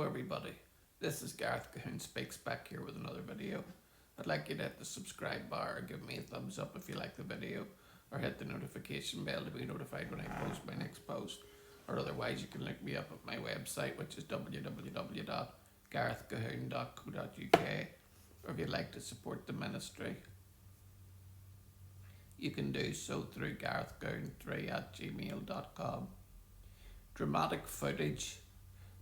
everybody, this is Gareth Cahoon Speaks back here with another video. I'd like you to hit the subscribe bar or give me a thumbs up if you like the video, or hit the notification bell to be notified when I post my next post, or otherwise you can look me up at my website, which is www.garethcahoon.co.uk, or if you'd like to support the ministry you can do so through garethcahoon3@gmail.com. Dramatic footage.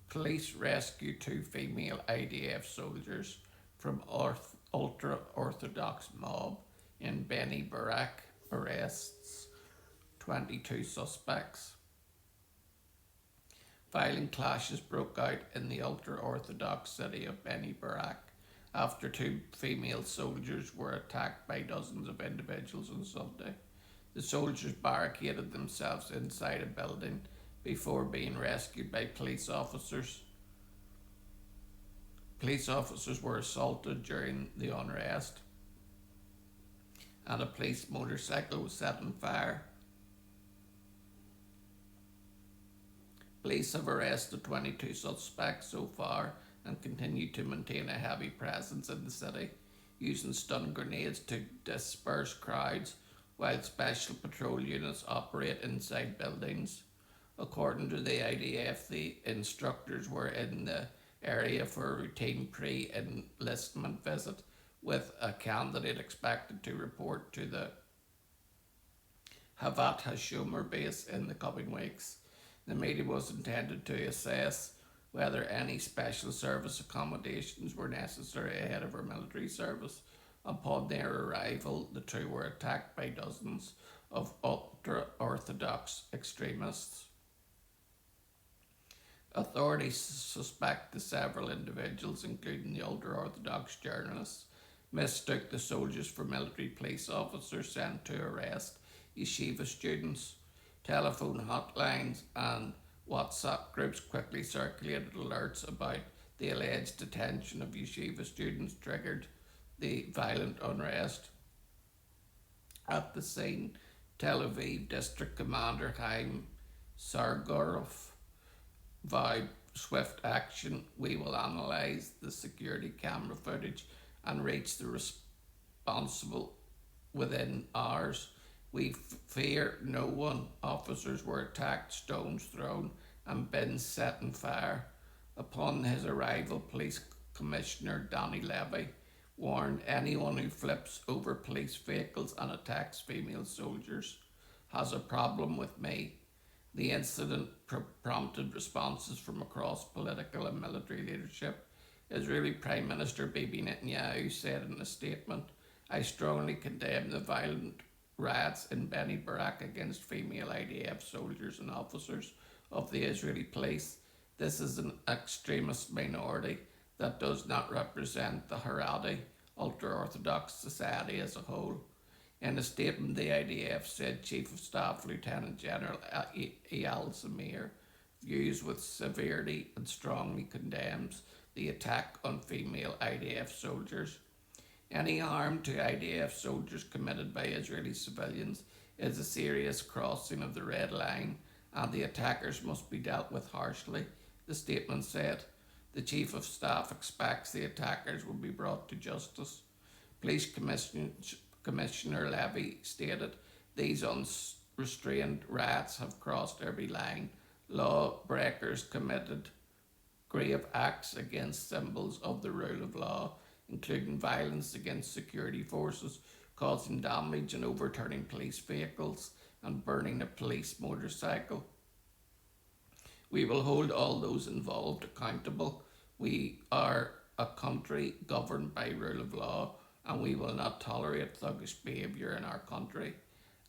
Police rescue two female IDF soldiers from ultra-Orthodox mob in Beni Barak. Arrests 22 suspects. Violent clashes broke out in the ultra-Orthodox city of Beni Barak after two female soldiers were attacked by dozens of individuals on Sunday. The soldiers barricaded themselves inside a building before being rescued by police officers. Police officers were assaulted during the unrest, and a police motorcycle was set on fire. Police have arrested 22 suspects so far and continue to maintain a heavy presence in the city, using stun grenades to disperse crowds while special patrol units operate inside buildings. According to the IDF, the instructors were in the area for a routine pre-enlistment visit, with a candidate expected to report to the Havat Hashomer base in the coming weeks. The meeting was intended to assess whether any special service accommodations were necessary ahead of her military service. Upon their arrival, the two were attacked by dozens of ultra-Orthodox extremists. Authorities suspect the several individuals, including the ultra-Orthodox journalists, mistook the soldiers for military police officers sent to arrest yeshiva students. Telephone hotlines and WhatsApp groups quickly circulated alerts about the alleged detention of yeshiva students, triggered the violent unrest. At the scene, Tel Aviv District Commander Chaim Sargorov vowed swift action. "We will analyse the security camera footage and reach the responsible within hours. We fear no one." Officers were attacked, stones thrown, and bins set on fire. Upon his arrival, Police Commissioner Danny Levy warned, "Anyone who flips over police vehicles and attacks female soldiers has a problem with me." The incident prompted responses from across political and military leadership. Israeli Prime Minister Bibi Netanyahu said in a statement, "I strongly condemn the violent riots in Beni Barak against female IDF soldiers and officers of the Israeli police. This is an extremist minority that does not represent the Haredi ultra-Orthodox society as a whole." In a statement, the IDF said Chief of Staff Lieutenant General Eyal Zamir views with severity and strongly condemns the attack on female IDF soldiers. Any harm to IDF soldiers committed by Israeli civilians is a serious crossing of the red line, and the attackers must be dealt with harshly, the statement said. The Chief of Staff expects the attackers will be brought to justice. Police Commissioner Levy stated, "These unrestrained riots have crossed every line. Lawbreakers committed grave acts against symbols of the rule of law, including violence against security forces, causing damage and overturning police vehicles and burning a police motorcycle. We will hold all those involved accountable. We are a country governed by rule of law, and we will not tolerate thuggish behaviour in our country."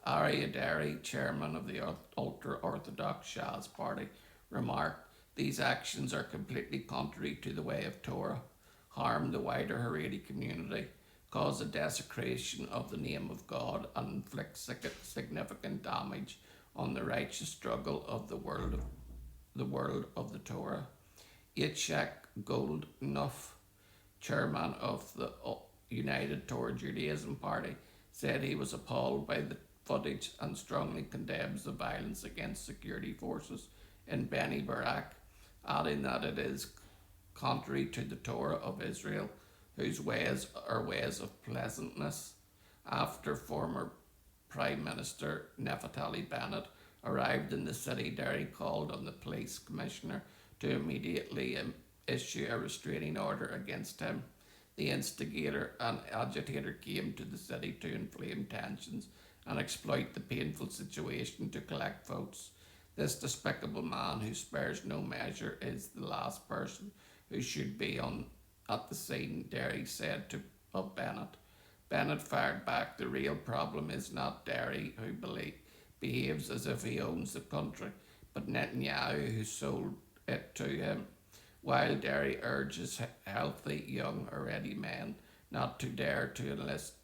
Ari Adari, chairman of the ultra-Orthodox Shas party, remarked, "These actions are completely contrary to the way of Torah, harm the wider Haredi community, cause a desecration of the name of God, and inflict significant damage on the righteous struggle of the world of the Torah." Yitzhak Goldknopf, chairman of the United Torah Judaism Party, said he was appalled by the footage and strongly condemns the violence against security forces in Beni Barak, adding that it is contrary to the Torah of Israel, whose ways are ways of pleasantness. After former Prime Minister Neftali Bennett arrived in the city, Derry called on the police commissioner to immediately issue a restraining order against him. The instigator and agitator came to the city to inflame tensions and exploit the painful situation to collect votes. This despicable man who spares no measure is the last person who should be at the scene, Derry said of Bennett. Bennett fired back, "The real problem is not Derry, who behaves as if he owns the country, but Netanyahu, who sold it to him." While Derry urges healthy, young, or ready men not to dare to enlist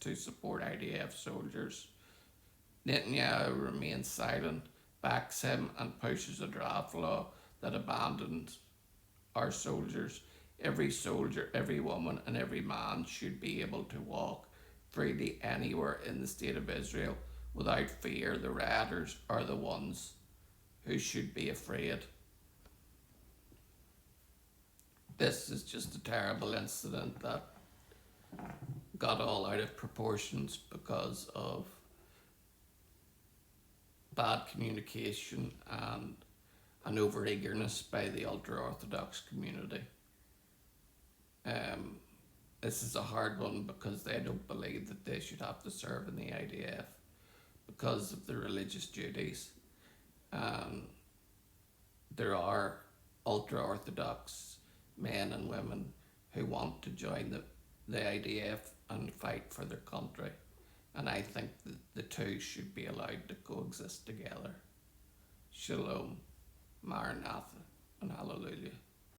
to support IDF soldiers, Netanyahu remains silent, backs him, and pushes a draft law that abandons our soldiers. Every soldier, every woman, and every man should be able to walk freely anywhere in the state of Israel without fear. The rioters are the ones who should be afraid. This is just a terrible incident that got all out of proportions because of bad communication and an over-eagerness by the ultra-Orthodox community. This is a hard one because they don't believe that they should have to serve in the IDF because of their religious duties. There are ultra-Orthodox men and women who want to join the IDF and fight for their country. And I think that the two should be allowed to coexist together. Shalom, Maranatha, and Hallelujah.